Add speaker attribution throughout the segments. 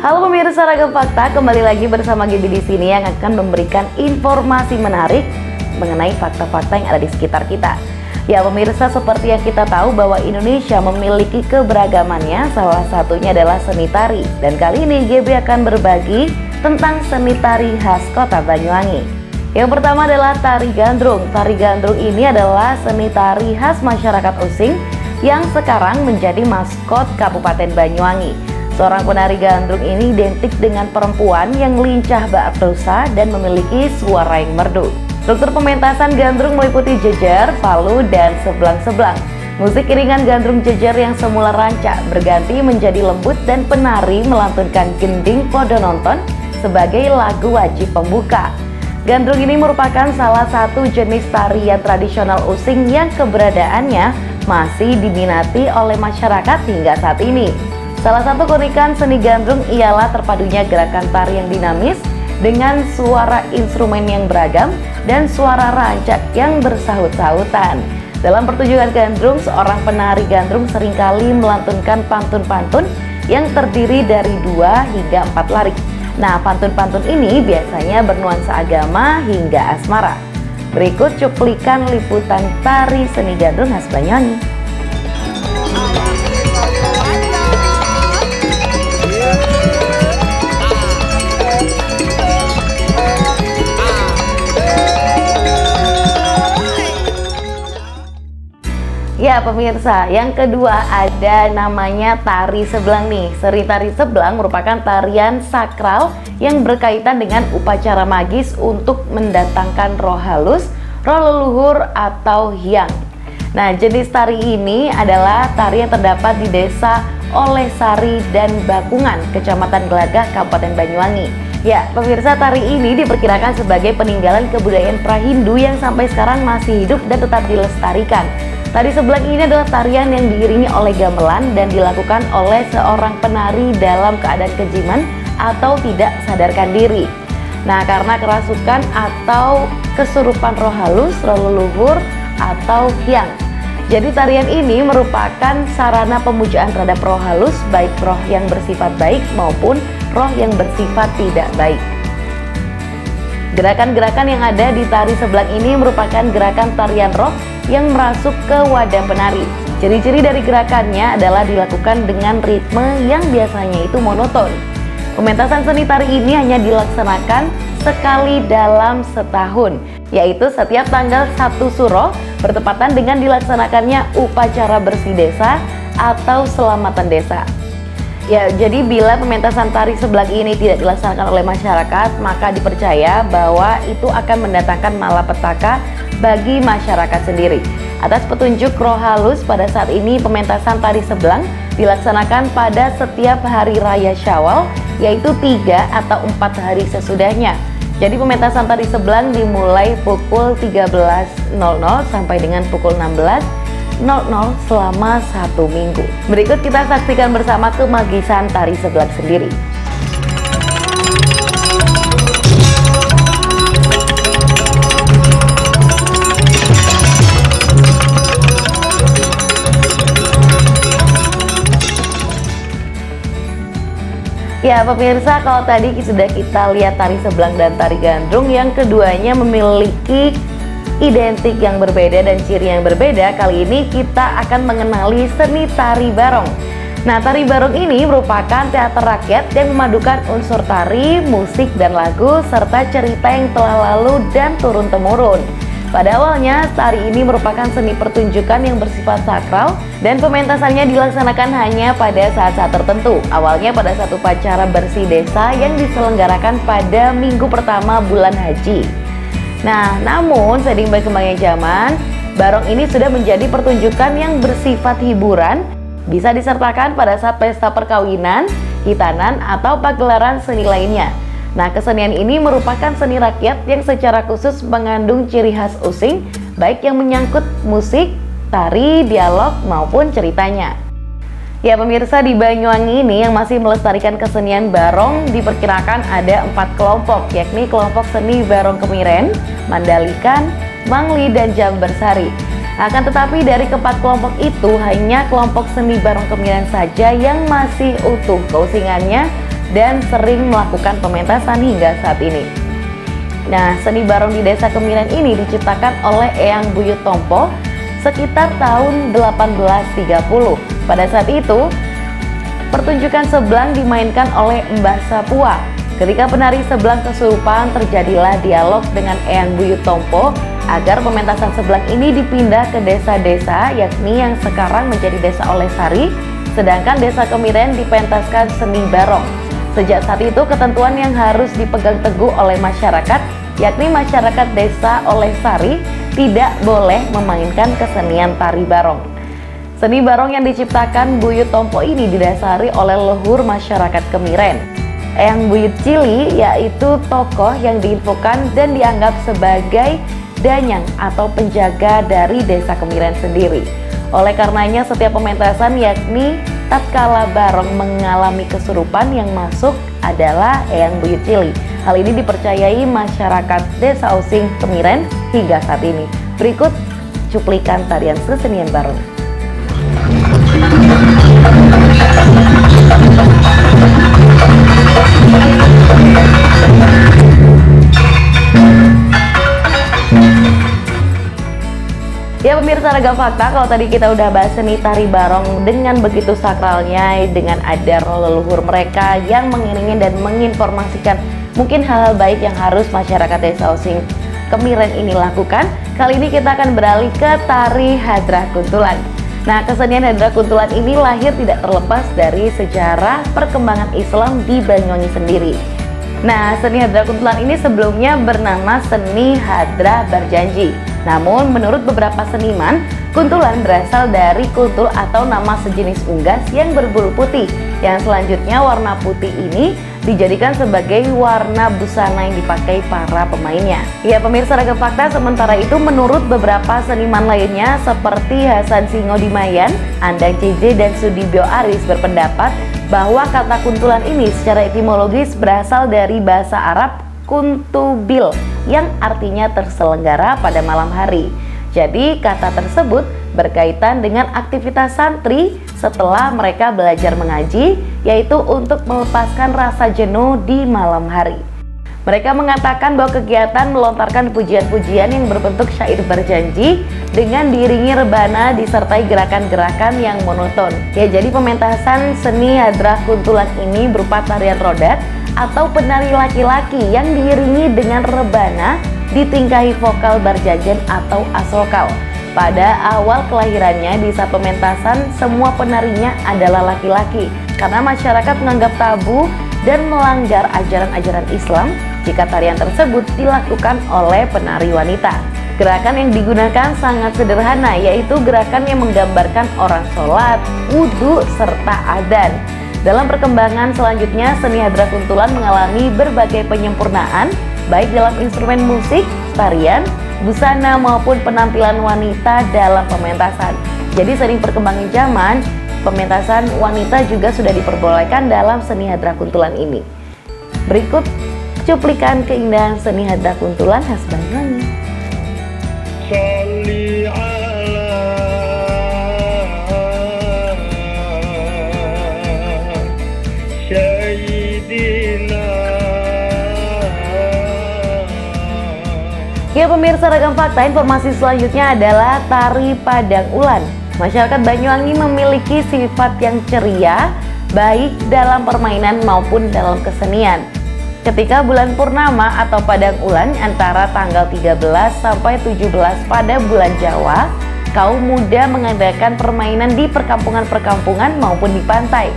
Speaker 1: Halo pemirsa Ragam Fakta, kembali lagi bersama Gibi di sini yang akan memberikan informasi menarik mengenai fakta-fakta yang ada di sekitar kita. Ya pemirsa, seperti yang kita tahu bahwa Indonesia memiliki keberagamannya, salah satunya adalah seni tari. Dan kali ini Gibi akan berbagi tentang seni tari khas kota Banyuwangi. Yang pertama adalah tari gandrung. Tari gandrung ini adalah seni tari khas masyarakat Using yang sekarang menjadi maskot Kabupaten Banyuwangi. Seorang penari gandrung ini identik dengan perempuan yang lincah bak dosa dan memiliki suara yang merdu. Struktur pementasan gandrung meliputi jejer, palu, dan seblang-seblang. Musik iringan gandrung jejer yang semula rancak berganti menjadi lembut dan penari melantunkan gending podo nonton sebagai lagu wajib pembuka. Gandrung ini merupakan salah satu jenis tarian tradisional Using yang keberadaannya masih diminati oleh masyarakat hingga saat ini. Salah satu keunikan seni gandrung ialah terpadunya gerakan tari yang dinamis dengan suara instrumen yang beragam dan suara rancak yang bersahut-sahutan. Dalam pertunjukan gandrung, seorang penari gandrung seringkali melantunkan pantun-pantun yang terdiri dari 2 hingga 4 larik. Nah, pantun-pantun ini biasanya bernuansa agama hingga asmara. Berikut cuplikan liputan tari seni gandrung khas Banyuwangi. Ya pemirsa, yang kedua ada namanya tari seblang nih. Seni tari seblang merupakan tarian sakral yang berkaitan dengan upacara magis untuk mendatangkan roh halus, roh leluhur atau hyang. Nah, jenis tari ini adalah tari yang terdapat di desa Olehsari dan Bakungan, Kecamatan Gelagah, Kabupaten Banyuwangi. Ya, pemirsa, tari ini diperkirakan sebagai peninggalan kebudayaan pra-Hindu yang sampai sekarang masih hidup dan tetap dilestarikan. Tari seblang ini adalah tarian yang diiringi oleh gamelan dan dilakukan oleh seorang penari dalam keadaan kejiman atau tidak sadarkan diri. Nah, karena kerasukan atau kesurupan roh halus, roh leluhur, atau hyang. Jadi tarian ini merupakan sarana pemujaan terhadap roh halus, baik roh yang bersifat baik maupun roh yang bersifat tidak baik. Gerakan-gerakan yang ada di tari seblang ini merupakan gerakan tarian roh yang merasuk ke wadah penari. Ciri-ciri dari gerakannya adalah dilakukan dengan ritme yang biasanya itu monoton. Pementasan seni tari ini hanya dilaksanakan sekali dalam setahun, yaitu setiap tanggal 1 Suro bertepatan dengan dilaksanakannya upacara bersih desa atau selamatan desa. Ya, jadi bila pementasan tari seblang ini tidak dilaksanakan oleh masyarakat, maka dipercaya bahwa itu akan mendatangkan malapetaka bagi masyarakat sendiri. Atas petunjuk roh halus, pada saat ini pementasan tari seblang dilaksanakan pada setiap hari raya Syawal, yaitu 3 atau 4 hari sesudahnya. Jadi pementasan tari seblang dimulai pukul 13.00 sampai dengan pukul 16.00 selama 1 minggu. Berikut kita saksikan bersama kemagisan tari seblang sendiri. Ya pemirsa, kalau tadi sudah kita lihat tari seblang dan tari gandrung, yang keduanya memiliki identik yang berbeda dan ciri yang berbeda. Kali ini kita akan mengenali seni tari barong. Nah, tari barong ini merupakan teater rakyat yang memadukan unsur tari, musik, dan lagu, serta cerita yang telah lalu dan turun-temurun. Pada awalnya, tari ini merupakan seni pertunjukan yang bersifat sakral dan pementasannya dilaksanakan hanya pada saat-saat tertentu. Awalnya pada satu upacara bersih desa yang diselenggarakan pada minggu pertama bulan haji. Nah, namun seiring berkembangnya zaman, barong ini sudah menjadi pertunjukan yang bersifat hiburan, bisa disertakan pada saat pesta perkawinan, hitanan, atau pagelaran seni lainnya. Nah, kesenian ini merupakan seni rakyat yang secara khusus mengandung ciri khas Using, baik yang menyangkut musik, tari, dialog, maupun ceritanya. Ya pemirsa, di Banyuwangi ini yang masih melestarikan kesenian barong diperkirakan ada 4 kelompok, yakni kelompok seni Barong Kemiren, Mandalikan, Mangli, dan Jambersari. Akan tetapi dari keempat kelompok itu hanya kelompok seni Barong Kemiren saja yang masih utuh keusingannya dan sering melakukan pementasan hingga saat ini. Nah, seni barong di Desa Kemiren ini diciptakan oleh Eyang Buyut Tompo sekitar tahun 1830. Pada saat itu, pertunjukan seblang dimainkan oleh Mbah Sapua. Ketika penari seblang kesurupan, terjadilah dialog dengan Eyang Buyut Tompo agar pementasan seblang ini dipindah ke desa-desa, yakni yang sekarang menjadi Desa Olesari, sedangkan Desa Kemiren dipentaskan seni barong. Sejak saat itu, ketentuan yang harus dipegang teguh oleh masyarakat, yakni masyarakat Desa Olesari, tidak boleh memainkan kesenian tari barong. Seni barong yang diciptakan Buyut Tompo ini didasari oleh leluhur masyarakat Kemiren. Eyang Buyut Cili yaitu tokoh yang diinfokan dan dianggap sebagai danyang atau penjaga dari Desa Kemiren sendiri. Oleh karenanya, setiap pementasan yakni tatkala barong mengalami kesurupan, yang masuk adalah Eyang Buyut Cili. Hal ini dipercayai masyarakat Desa Using Kemiren hingga saat ini. Berikut cuplikan tarian kesenian barong. Ya pemirsa Ragam Fakta, kalau tadi kita udah bahas seni tari barong dengan begitu sakralnya, dengan ada leluhur mereka yang mengiringi dan menginformasikan mungkin hal-hal baik yang harus masyarakat Desa Using Kemiren ini lakukan. Kali ini kita akan beralih ke tari Hadrah Kuntulan. Nah, kesenian Hadrah Kuntulan ini lahir tidak terlepas dari sejarah perkembangan Islam di Banyuwangi sendiri. Nah, seni Hadrah Kuntulan ini sebelumnya bernama seni Hadrah Barjanji. Namun, menurut beberapa seniman, kuntulan berasal dari kuntul atau nama sejenis unggas yang berbulu putih, yang selanjutnya warna putih ini dijadikan sebagai warna busana yang dipakai para pemainnya. Ya pemirsa Ragam Fakta, sementara itu menurut beberapa seniman lainnya seperti Hasan Singodimayan, Andang CJ, dan Sudibyo Aris berpendapat bahwa kata kuntulan ini secara etimologis berasal dari bahasa Arab kuntubil yang artinya terselenggara pada malam hari. Jadi kata tersebut berkaitan dengan aktivitas santri setelah mereka belajar mengaji, yaitu untuk melepaskan rasa jenuh di malam hari. Mereka mengatakan bahwa kegiatan melontarkan pujian-pujian yang berbentuk syair berjanji dengan diiringi rebana disertai gerakan-gerakan yang monoton. Ya, jadi pementasan seni Hadrah Kuntulan ini berupa tarian rodat atau penari laki-laki yang diiringi dengan rebana ditingkahi vokal barjajan atau aslokal. Pada awal kelahirannya di saat pementasan, semua penarinya adalah laki-laki karena masyarakat menganggap tabu dan melanggar ajaran-ajaran Islam jika tarian tersebut dilakukan oleh penari wanita. Gerakan yang digunakan sangat sederhana, yaitu gerakan yang menggambarkan orang sholat, wudhu, serta adzan. Dalam perkembangan selanjutnya, seni Hadrah Kuntulan mengalami berbagai penyempurnaan, baik dalam instrumen musik, tarian, busana, maupun penampilan wanita dalam pementasan. Jadi sering perkembangan zaman, pementasan wanita juga sudah diperbolehkan dalam seni Hadrah Kuntulan ini. Berikut cuplikan keindahan seni Hadrah Kuntulan khas Banyuwangi. Ya pemirsa Ragam Fakta, informasi selanjutnya adalah tari Padang Ulan. Masyarakat Banyuwangi memiliki sifat yang ceria, baik dalam permainan maupun dalam kesenian. Ketika bulan purnama atau Padang Ulan antara tanggal 13 sampai 17 pada bulan Jawa, kaum muda mengadakan permainan di perkampungan-perkampungan maupun di pantai,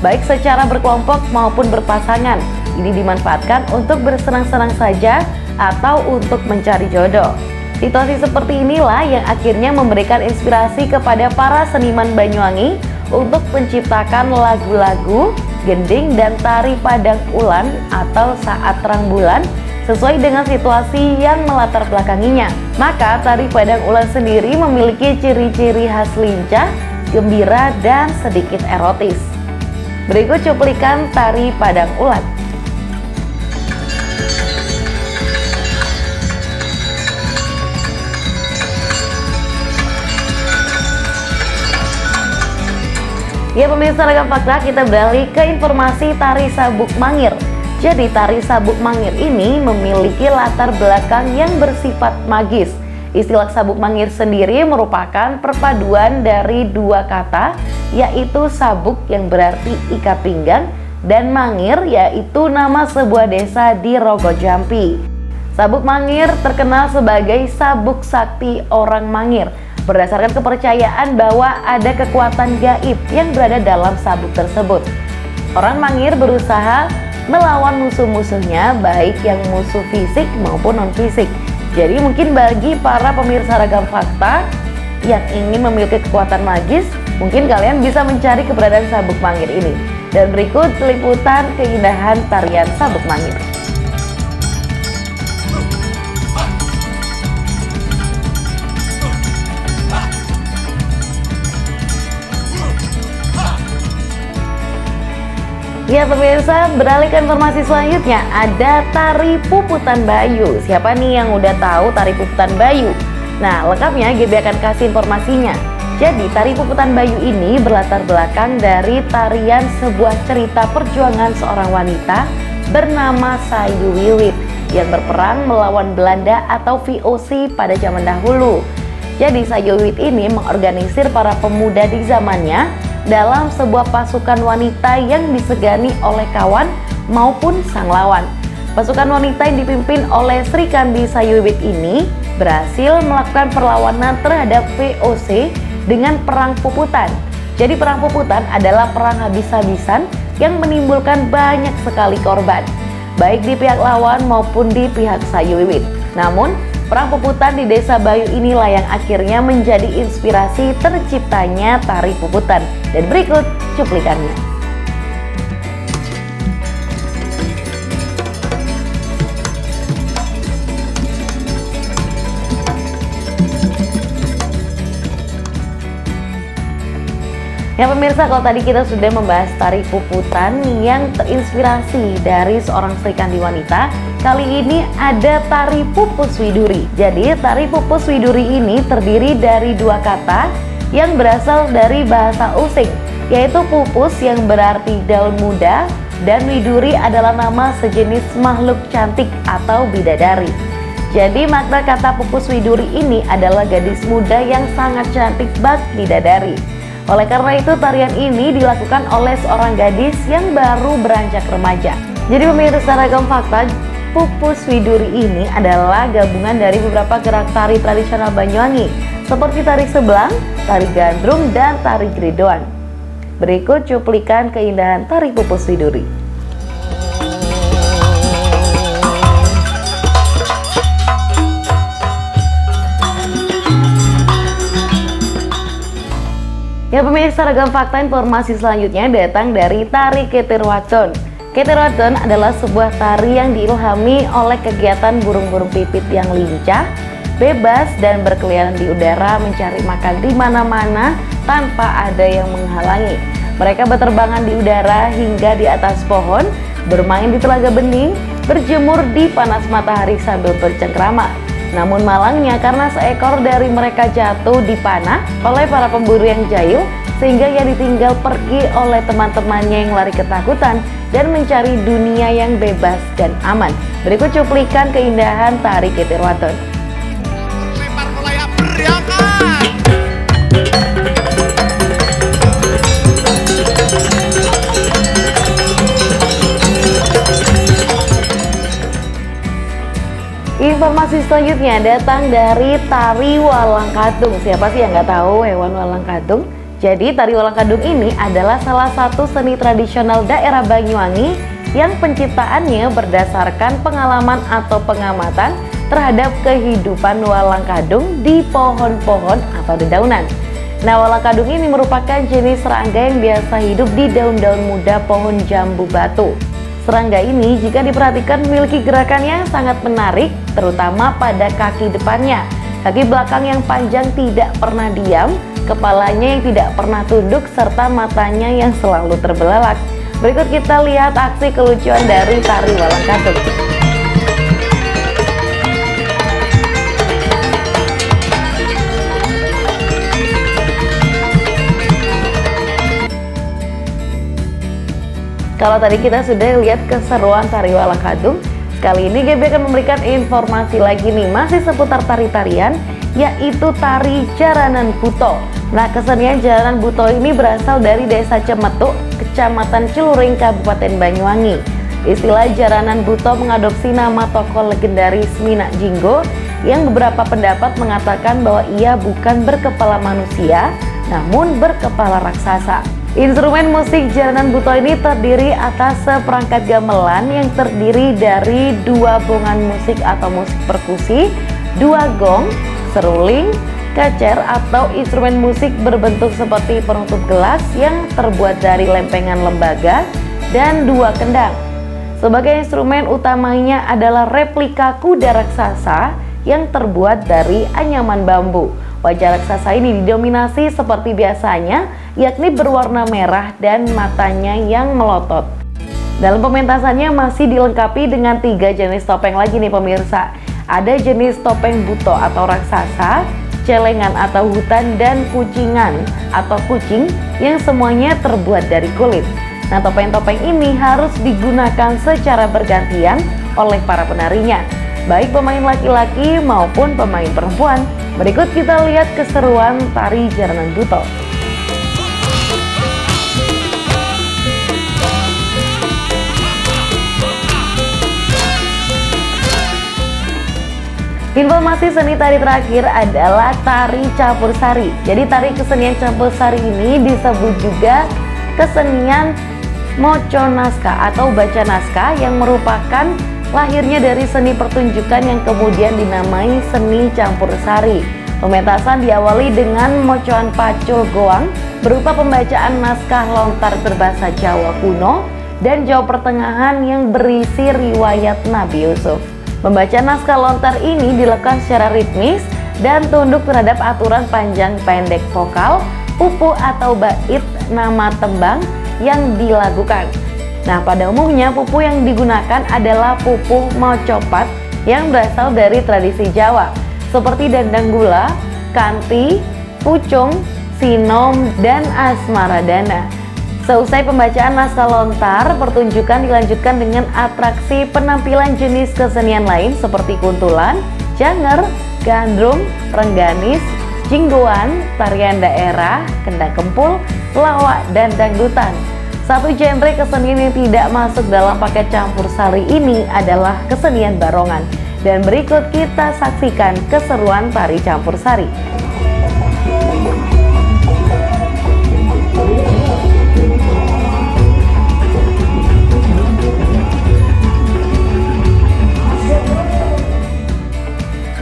Speaker 1: baik secara berkelompok maupun berpasangan. Ini dimanfaatkan untuk bersenang-senang saja atau untuk mencari jodoh. Situasi seperti inilah yang akhirnya memberikan inspirasi kepada para seniman Banyuwangi untuk menciptakan lagu-lagu, gending, dan tari Padang Ulan atau saat terang bulan sesuai dengan situasi yang melatar belakanginya. Maka tari Padang Ulan sendiri memiliki ciri-ciri khas lincah, gembira, dan sedikit erotis. Berikut cuplikan tari Padang Ulan. Ya pemirsa Ragam Fakta, kita beralih ke informasi Tari Sabuk Mangir. Jadi Tari Sabuk Mangir ini memiliki latar belakang yang bersifat magis. Istilah sabuk mangir sendiri merupakan perpaduan dari dua kata, yaitu sabuk yang berarti ikat pinggang dan mangir yaitu nama sebuah desa di Rogo Jampi. Sabuk mangir terkenal sebagai sabuk sakti orang Mangir berdasarkan kepercayaan bahwa ada kekuatan gaib yang berada dalam sabuk tersebut. Orang Mangir berusaha melawan musuh-musuhnya, baik yang musuh fisik maupun non-fisik. Jadi mungkin bagi para pemirsa Ragam Fakta yang ingin memiliki kekuatan magis, mungkin kalian bisa mencari keberadaan sabuk mangir ini. Dan berikut liputan keindahan tarian sabuk mangir. Ya pemirsa, beralih ke informasi selanjutnya, ada tari puputan Bayu. Siapa nih yang udah tahu tari puputan Bayu? Nah, lengkapnya GB akan kasih informasinya. Jadi, tari puputan Bayu ini berlatar belakang dari tarian sebuah cerita perjuangan seorang wanita bernama Sayu Wiwit yang berperang melawan Belanda atau VOC pada zaman dahulu. Jadi, Sayu Wiwit ini mengorganisir para pemuda di zamannya dalam sebuah pasukan wanita yang disegani oleh kawan maupun sang lawan. Pasukan wanita yang dipimpin oleh Sri Kandi Sayu Wiwit ini berhasil melakukan perlawanan terhadap VOC dengan perang puputan. Jadi perang puputan adalah perang habis-habisan yang menimbulkan banyak sekali korban, baik di pihak lawan maupun di pihak Sayu Wiwit. Namun perang puputan di desa Bayu inilah yang akhirnya menjadi inspirasi terciptanya tari puputan. Dan berikut cuplikannya. Ya pemirsa, kalau tadi kita sudah membahas tari puputan yang terinspirasi dari seorang Sri Kandi wanita, kali ini ada tari pupus widuri. Jadi tari pupus widuri ini terdiri dari dua kata yang berasal dari bahasa Using, yaitu pupus yang berarti daun muda dan widuri adalah nama sejenis makhluk cantik atau bidadari. Jadi makna kata pupus widuri ini adalah gadis muda yang sangat cantik bak bidadari. Oleh karena itu tarian ini dilakukan oleh seorang gadis yang baru beranjak remaja. Jadi pemirsa Ragam Fakta, pupus widuri ini adalah gabungan dari beberapa gerak tari tradisional Banyuwangi seperti tari sebelang, tari gandrung, dan tari geridoan. Berikut cuplikan keindahan tari pupus widuri. Ya pemirsa Ragam Fakta, informasi selanjutnya datang dari tari Ketir Wadon. Ketir Wadon adalah sebuah tari yang diilhami oleh kegiatan burung-burung pipit yang lincah, bebas dan berkeliaran di udara mencari makan di mana-mana tanpa ada yang menghalangi. Mereka berterbangan di udara hingga di atas pohon, bermain di telaga bening, berjemur di panas matahari sambil bercengkrama. Namun malangnya karena seekor dari mereka jatuh dipanah oleh para pemburu yang jahil, sehingga ia ditinggal pergi oleh teman-temannya yang lari ketakutan dan mencari dunia yang bebas dan aman. Berikut cuplikan keindahan tari Ketir Wadon.
Speaker 2: Lempar melayang beriakan.
Speaker 1: Informasi selanjutnya datang dari tari Walang Kadung. Siapa sih yang nggak tahu hewan Walang Kadung? Jadi tari Walang Kadung ini adalah salah satu seni tradisional daerah Banyuwangi yang penciptaannya berdasarkan pengalaman atau pengamatan terhadap kehidupan walang kadung di pohon-pohon atau dedaunan. Nah, walang kadung ini merupakan jenis serangga yang biasa hidup di daun-daun muda pohon jambu batu. Serangga ini jika diperhatikan memiliki gerakan yang sangat menarik, terutama pada kaki depannya. Kaki belakang yang panjang tidak pernah diam, kepalanya yang tidak pernah tunduk, serta matanya yang selalu terbelalak. Berikut kita lihat aksi kelucuan dari tari walang kadung. Kalau tadi kita sudah lihat keseruan tari Walang Kadung, kali ini Gaby akan memberikan informasi lagi nih, masih seputar tari-tarian, yaitu tari Jaranan Buto. Nah, kesenian Jaranan Buto ini berasal dari Desa Cemetuk, Kecamatan Celuring, Kabupaten Banyuwangi. Istilah Jaranan Buto mengadopsi nama tokoh legendaris Minak Jinggo yang beberapa pendapat mengatakan bahwa ia bukan berkepala manusia, namun berkepala raksasa. Instrumen musik Jaranan Buto ini terdiri atas seperangkat gamelan yang terdiri dari 2 bongan musik atau musik perkusi, 2 gong, seruling, kecer atau instrumen musik berbentuk seperti penutup gelas yang terbuat dari lempengan lembaga, dan 2 kendang. Sebagai instrumen utamanya adalah replika kuda raksasa yang terbuat dari anyaman bambu. Wajah raksasa ini didominasi seperti biasanya, yakni berwarna merah dan matanya yang melotot. Dalam pementasannya masih dilengkapi dengan 3 jenis topeng lagi nih pemirsa. Ada jenis topeng buto atau raksasa, celengan atau hutan, dan kucingan atau kucing yang semuanya terbuat dari kulit. Nah, topeng-topeng ini harus digunakan secara bergantian oleh para penarinya, baik pemain laki-laki maupun pemain perempuan. Berikut kita lihat keseruan tari Jaranan Buto. Informasi seni tari terakhir adalah tari campur sari. Jadi tari kesenian campur sari ini disebut juga kesenian moco naskah atau baca naskah, yang merupakan lahirnya dari seni pertunjukan yang kemudian dinamai seni campur sari. Pementasan diawali dengan mocoan pacul goang berupa pembacaan naskah lontar berbahasa Jawa kuno dan Jawa Pertengahan yang berisi riwayat Nabi Yusuf. Pembacaan naskah lontar ini dilakukan secara ritmis dan tunduk terhadap aturan panjang pendek vokal, pupu atau bait nama tembang yang dilakukan. Nah, pada umumnya pupu yang digunakan adalah pupu mocopat yang berasal dari tradisi Jawa, seperti dandang gula, kanti, pucung, sinom, dan asmaradana. Seusai pembacaan naskah lontar, pertunjukan dilanjutkan dengan atraksi penampilan jenis kesenian lain seperti kuntulan, janger, gandrung, rengganis, jinggoan, tarian daerah, kendang kempul, lawak, dan dangdutan. Satu genre kesenian yang tidak masuk dalam paket campur sari ini adalah kesenian barongan. Dan berikut kita saksikan keseruan tari campur sari.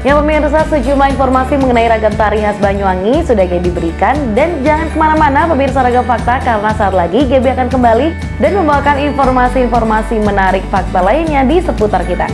Speaker 1: Ya pemirsa, sejumlah informasi mengenai ragam tari khas Banyuwangi sudah Gaby berikan. Dan jangan kemana-mana pemirsa Ragam Fakta, karena saat lagi Gaby akan kembali dan membawakan informasi-informasi menarik fakta lainnya di seputar kita.